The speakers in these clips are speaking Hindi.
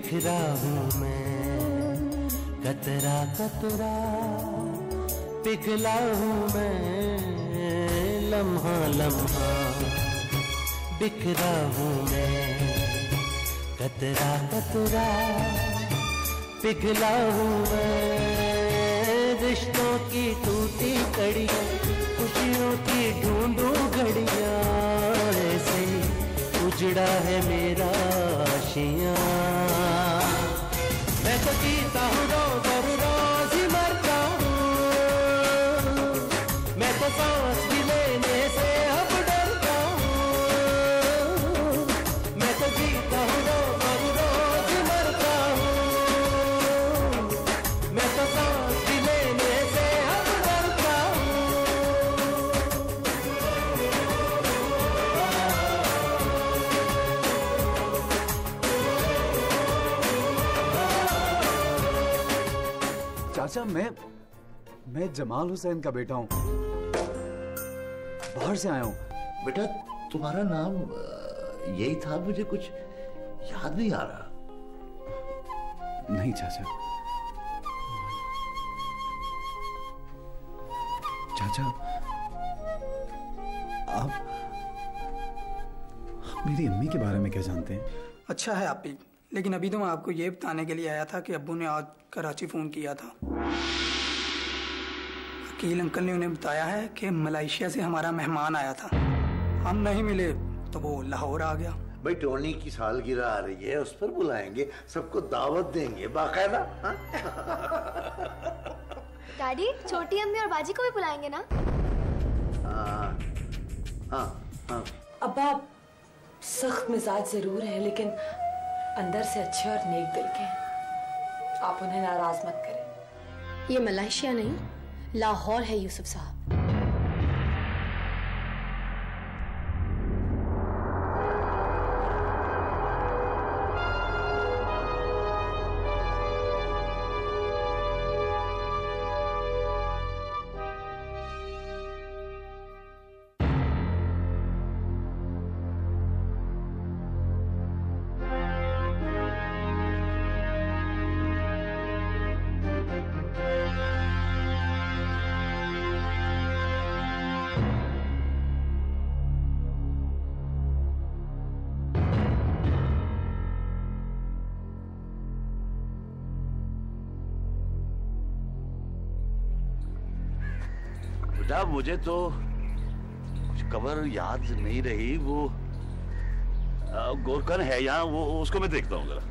बिखरा हूँ मैं, कतरा कतरा पिघला हूँ मैं, लम्हा लम्हा बिखरा हूँ मैं, कतरा कतरा पिघला हूँ मैं। रिश्तों की टूटी कड़ियाँ, खुशियों की ढूंढूं घड़ियाँ, ऐसे उजड़ा है मेरा आशियाँ। मैं तो जीता हूँ रोज ही मरता हूँ, मैं तो सांस भी लेने से अब डरता हूँ। मैं तो जीता हूँ रोज ही मरता हूँ, मैं तो सांस भी लेने से अब डरता हूँ। चाचा, मैं जमाल हुसैन का बेटा हूँ, बाहर से आया हूँ। बेटा तुम्हारा नाम यही था? मुझे कुछ याद नहीं आ रहा। नहीं चाचा, चाचा आप मेरी अम्मी के बारे में क्या जानते हैं? अच्छा है आप भी, लेकिन अभी तो मैं आपको ये बताने के लिए आया था कि अब्बू ने आज कराची फ़ोन किया था। अकील अंकल ने उन्हें बताया है कि मलेशिया से हमारा मेहमान आया था, हम नहीं मिले तो वो लाहौर आ गया। भाई टोनी की सालगिरह आ रही है, उस पर बुलाएंगे, सबको दावत देंगे बाकायदा। डैडी, छोटी अम्मी और बाजी को भी बुलाएंगे ना? हाँ। अब आप सख्त मिजाज जरूर है, लेकिन अंदर से अच्छे और नेक दिल के हैं। आप उन्हें नाराज मत करें। ये मलेशिया नहीं, लाहौर है यूसुफ साहब। बेटा मुझे तो कुछ खबर याद नहीं रही। वो गोरखन है यहाँ, वो उसको मैं देखता हूँ जरा।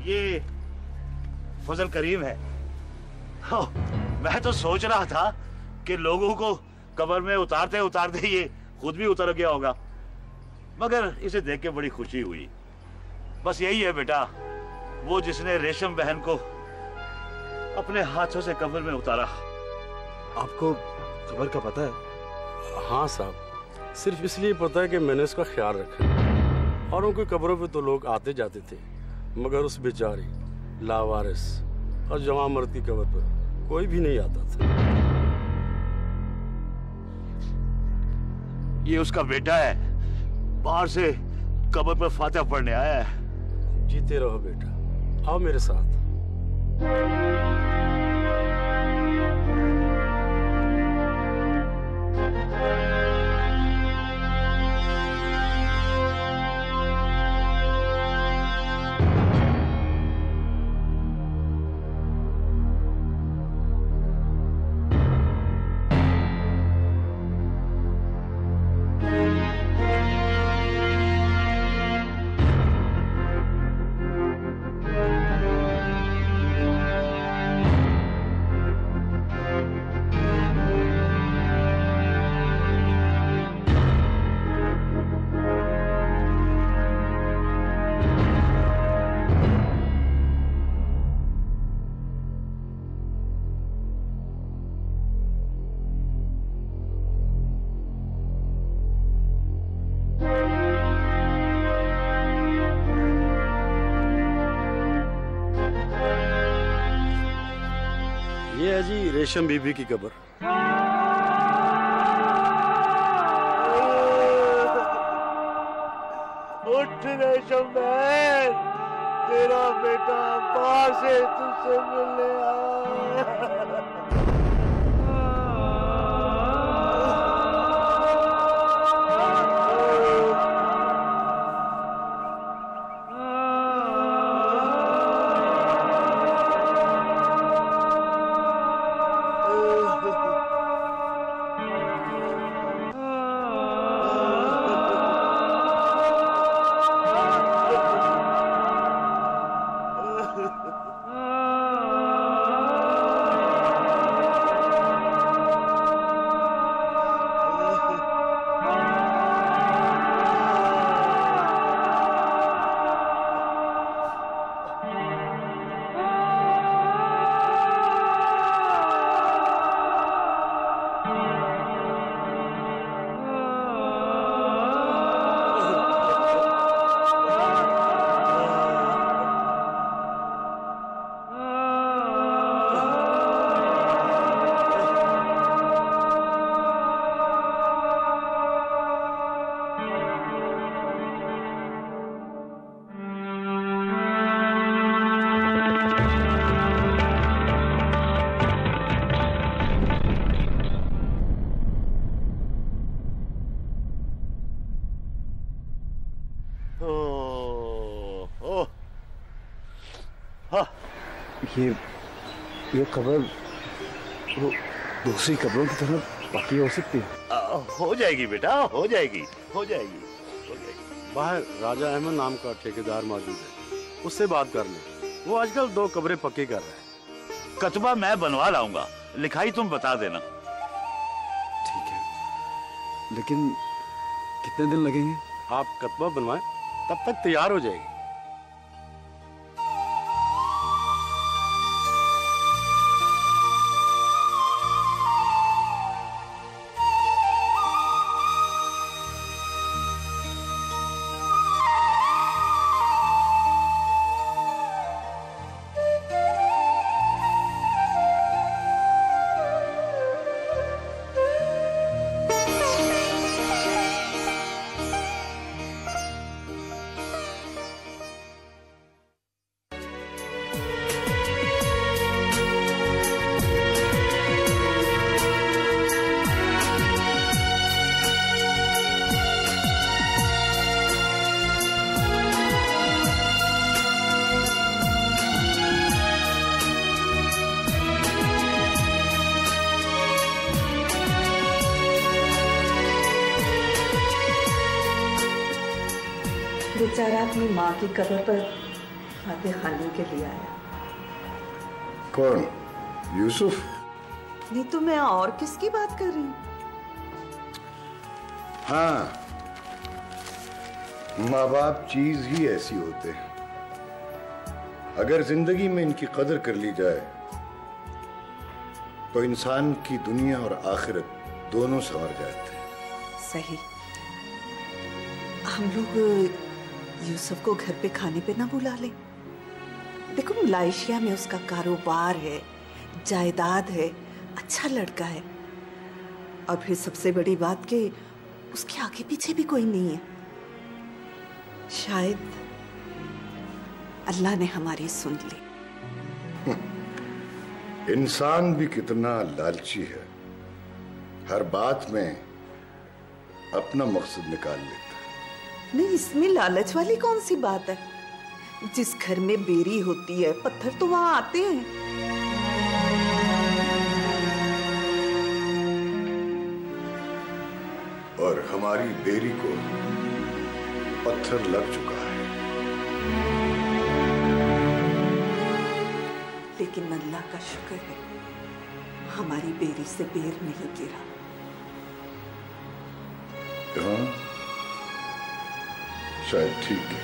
ये फजल करीम है। मैं तो सोच रहा था कि लोगों को कब्र में उतारते उतारते ये खुद भी उतर गया होगा, मगर इसे देख के बड़ी खुशी हुई। बस यही है बेटा, वो जिसने रेशम बहन को अपने हाथों से कब्र में उतारा। आपको खबर का पता है? हाँ साहब, सिर्फ इसलिए पता है कि मैंने इसका ख्याल रखा। और उनकी कब्रों पे तो लोग आते जाते थे, मगर उस बेचारी लावारिस और जवान मर्द की कब्र पर कोई भी नहीं आता था। ये उसका बेटा है, बाहर से कब्र पर फातिहा पढ़ने आया है। जीते रहो बेटा, आओ मेरे साथ। ये है जी रेशम बीबी की कब्र। उठ रेशम बहन, तेरा बेटा बाहर से तुझसे मिलने आया। ये कब्र वो दूसरी कब्रों की तरह पक्की हो सकती है? हो जाएगी बेटा, हो जाएगी, हो जाएगी, हो जाएगी। बाहर राजा अहमद नाम का ठेकेदार मौजूद है, उससे बात कर लें। वो आजकल 2 कब्रें पक्की कर रहा है। कतबा मैं बनवा लाऊंगा, लिखाई तुम बता देना। ठीक है, लेकिन कितने दिन लगेंगे? आप कतबा बनवाएं, तब तक तैयार हो जाएगी। बेचारा अपनी माँ की कब्र पर फातिह खाने के लिए आया। कौन? यूसुफ? नहीं तो मैं और किसकी बात कर रही हूँ? हाँ, माँ बाप चीज ही ऐसी होते हैं, अगर जिंदगी में इनकी कदर कर ली जाए तो इंसान की दुनिया और आखिरत दोनों संवर जाते हैं। सही। हम लोग यूसुफ को घर पे खाने पे ना बुला ले। देखो मलेशिया में उसका कारोबार है, जायदाद है, अच्छा लड़का है, और फिर सबसे बड़ी बात कि उसके आगे पीछे भी कोई नहीं है। शायद अल्लाह ने हमारी सुन ली। इंसान भी कितना लालची है, हर बात में अपना मकसद निकाल लेता है। नहीं, इसमें लालच वाली कौन सी बात है? जिस घर में बेरी होती है पत्थर तो वहां आते हैं। और हमारी बेरी को पत्थर लग चुका है। लेकिन अल्लाह का शुक्र है हमारी बेरी से बेर नहीं गिरा। हाँ, शायद ठीक है।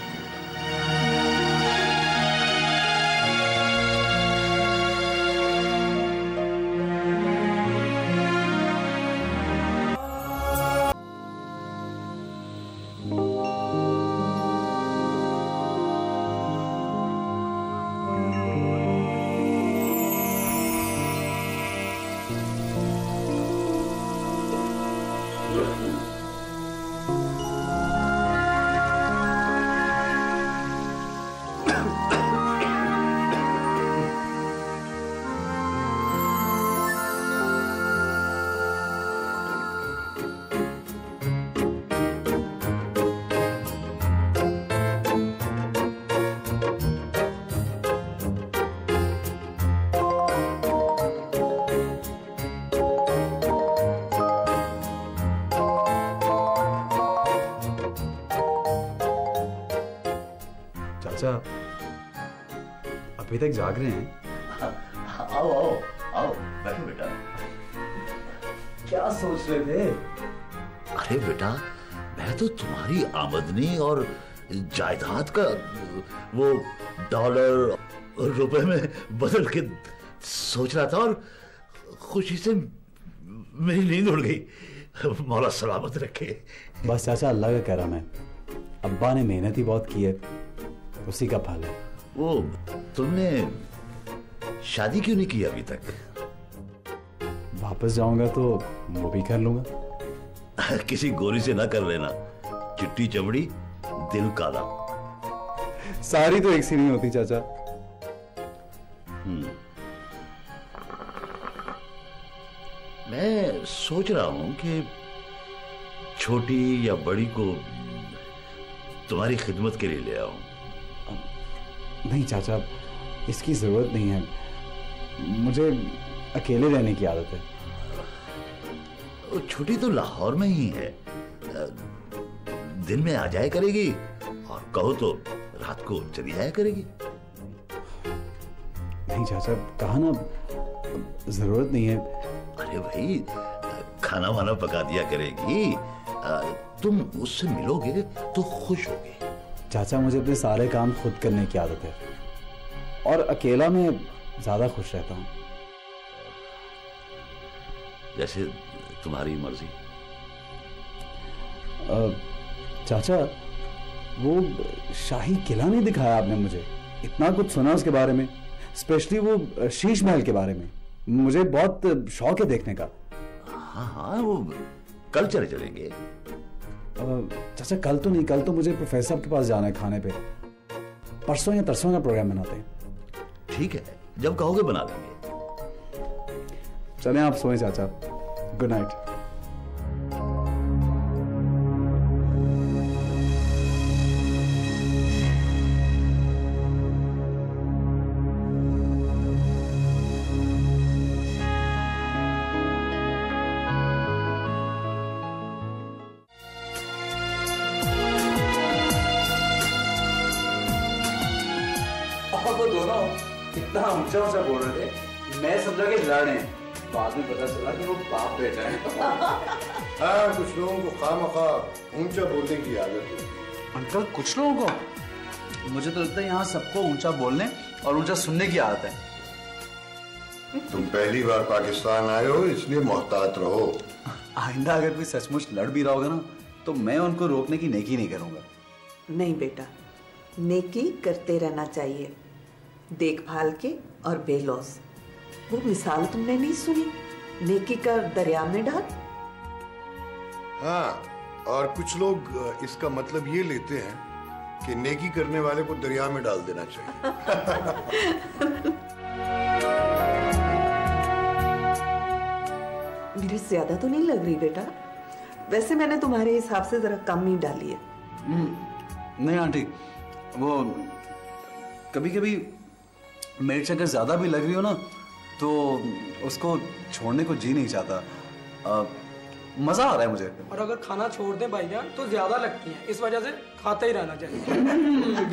चाचा अभी तक जाग रहे हैं? आओ आओ आओ, बैठो बेटा। क्या सोच रहे थे? अरे बेटा, मैं तो तुम्हारी आमदनी और जायदाद का वो डॉलर और रुपए में बदल के सोच रहा था, और खुशी से मेरी नींद उड़ गई। मौला सलामत रखे। बस चाचा, अल्लाह का करम है, अब्बा ने मेहनत ही बहुत की है, उसी का फल है। वो तुमने शादी क्यों नहीं की अभी तक? वापस जाऊंगा तो वो भी कर लूंगा। किसी गोरी से ना कर लेना, चिट्टी चमड़ी दिल काला। सारी तो एक सी नहीं होती चाचा। मैं सोच रहा हूं कि छोटी या बड़ी को तुम्हारी खिदमत के लिए ले आऊं। नहीं चाचा, इसकी जरूरत नहीं है, मुझे अकेले रहने की आदत है। छोटी तो लाहौर में ही है, दिन में आ जाया करेगी, और कहो तो रात को चली जाया करेगी। नहीं चाचा, कहा ना, जरूरत नहीं है। अरे भाई, खाना वाना पका दिया करेगी, तुम उससे मिलोगे तो खुश होगे। चाचा, मुझे अपने सारे काम खुद करने की आदत है, और अकेला मैं ज्यादा खुश रहता हूँ। जैसे तुम्हारी मर्जी। चाचा, वो शाही किला नहीं दिखाया आपने मुझे, इतना कुछ सुना उसके बारे में, स्पेशली वो शीश महल के बारे में। मुझे बहुत शौक है देखने का। हाँ हाँ, वो कल चले चलेंगे। चाचा, कल तो नहीं, कल तो मुझे प्रोफेसर साहब के पास जाना है खाने पे। परसों या तरसों का प्रोग्राम बनाते हैं। ठीक है, जब कहोगे बना लेंगे। चलें, आप सोएं चाचा। Good night. वो दोनों इतना ऊंचा ऊंचा बोल रहे थे, मैं समझा कि लड़ रहे हैं, बाद में पता चला कि वो बाप बेटा है। हाँ, कुछ लोगों को खामखा ऊंचा बोलने की आदत होती है। अंकल, कुछ लोगों को? मुझे तो लगता है यहाँ सबको ऊंचा बोलने और ऊंचा सुनने की आदत है। तुम पहली बार पाकिस्तान आए हो, इसलिए मोहतात रहो। आइंदा अगर कोई सचमुच लड़ भी रहा होगा ना, तो मैं उनको रोकने की नेकी नहीं करूंगा। नहीं बेटा, नेकी करते रहना चाहिए, देखभाल के और बेलौस। वो मिसाल तुमने नहीं सुनी, नेकी कर दरिया में डाल। हाँ, और कुछ लोग इसका मतलब ये लेते हैं कि नेकी करने वाले को दरिया में डाल देना चाहिए। मेरे ज्यादा तो नहीं लग रही बेटा, वैसे मैंने तुम्हारे हिसाब से जरा कम ही डाली है। नहीं आंटी, वो कभी कभी मिर्च अगर ज्यादा भी लग रही हो ना तो उसको छोड़ने को जी नहीं चाहता। मजा आ रहा है मुझे। और अगर खाना छोड़ दें भाईजान तो ज्यादा लगती है, इस वजह से खाते ही रहना चाहिए।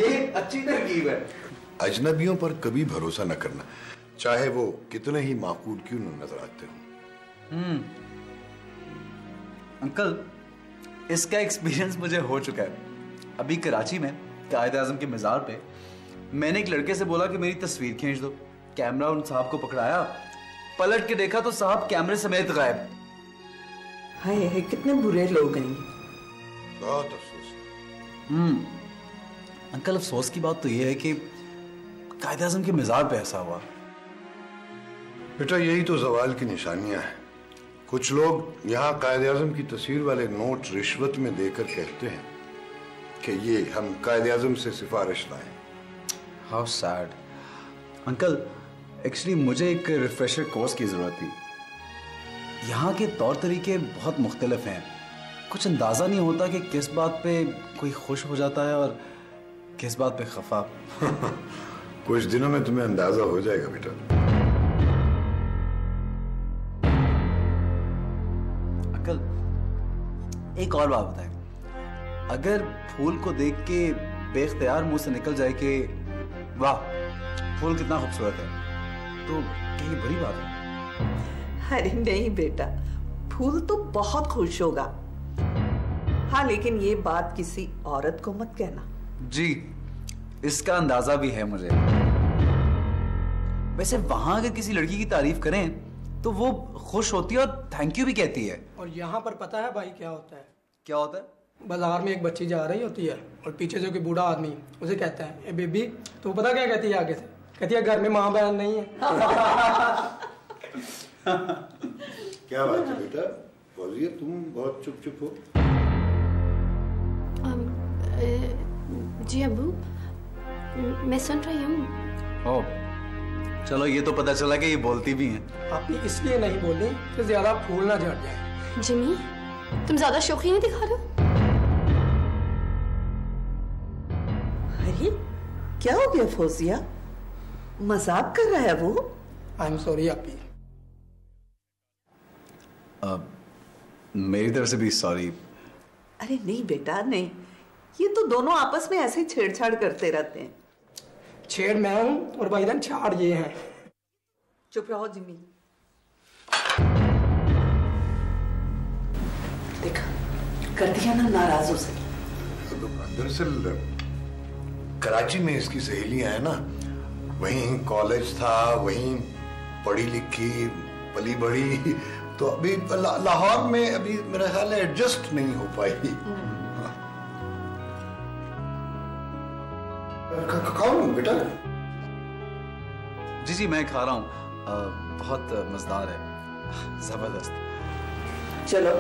ये अच्छी तरकीब है। अजनबियों पर कभी भरोसा न करना, चाहे वो कितने ही माकूल क्यों न नजर आते हो। अंकल, इसका एक्सपीरियंस मुझे हो चुका है। अभी कराची में कायद-ए-आज़म के मज़ार पे मैंने एक लड़के से बोला कि मेरी तस्वीर खींच दो। कैमरा उन साहब को पकड़ाया, पलट के देखा तो साहब कैमरे समेत गायब। हाय हाय, कितने बुरे लोग हैं। बहुत अफसोस। अंकल, अफसोस की बात तो यह है कि कायद-ए-आज़म के मज़ार पे ऐसा हुआ। बेटा, यही तो ज़वाल की निशानियां हैं। कुछ लोग यहाँ कायद-ए-आज़म की तस्वीर वाले नोट रिश्वत में देकर कहते हैं कि ये हम कायद-ए-आज़म से सिफारिश लाएं। How sad. अंकल, एक्चुअली मुझे एक रिफ्रेशर कोर्स की ज़रूरत थी। यहाँ के तौर तरीके बहुत मुख्तलिफ हैं। कुछ अंदाज़ा नहीं होता कि किस बात पे कोई खुश हो जाता है और किस बात पे खफा। कुछ दिनों में तुम्हें अंदाजा हो जाएगा बेटा। अंकल, एक और बात बताएं, अगर फूल को देख के बेख्तियार मुंह से निकल जाए कि वाह फूल कितना खूबसूरत है, तो क्या ये बुरी बात है? अरे नहीं बेटा, फूल तो बहुत खुश होगा। हाँ, लेकिन ये बात किसी औरत को मत कहना। जी, इसका अंदाजा भी है मुझे। वैसे वहां अगर किसी लड़की की तारीफ करें तो वो खुश होती है और थैंक यू भी कहती है। और यहाँ पर पता है भाई क्या होता है? क्या होता है? बाजार में एक बच्ची जा रही होती है और पीछे जो कि बूढ़ा आदमी उसे कहता है, ए बेबी, तो पता क्या कहती है आगे से? कहती है घर में माँ बहन नहीं है। क्या बात है बेटा? फौजिया, तुम बहुत चुप चुप हो। जी अब्बू, मैं सुन रही हूँ। ओह, चलो ये तो पता चला कि ये बोलती भी हैं। आपने इसलिए नहीं बोली कि ज्यादा फूल ना झड़ जाए। जिमी, तुम ज्यादा शौकीन नहीं दिखा रहे हो। अरे क्या हो गया फौजिया? मजाक कर रहा है वो? आई एम सॉरी आपी। मेरी तरफ से भी सॉरी। अरे नहीं बेटा नहीं, ये तो दोनों आपस में ऐसे छेड़छाड़ करते रहते हैं। छेड़ मैं हूँ और भाईजान छाड़ ये हैं। चुप रहो जिमी। देखा, कर दिया ना नाराज उसे। दरअसल कराची में इसकी सहेलियां हैं ना, वहीं कॉलेज था, वहीं पढ़ी लिखी पली बड़ी, तो अभी लाहौर में अभी मेरा ख्याल है एडजस्ट नहीं हो पाई। खाओ बेटा। जी जी, मैं खा रहा हूँ। बहुत मजेदार है, जबरदस्त। चलो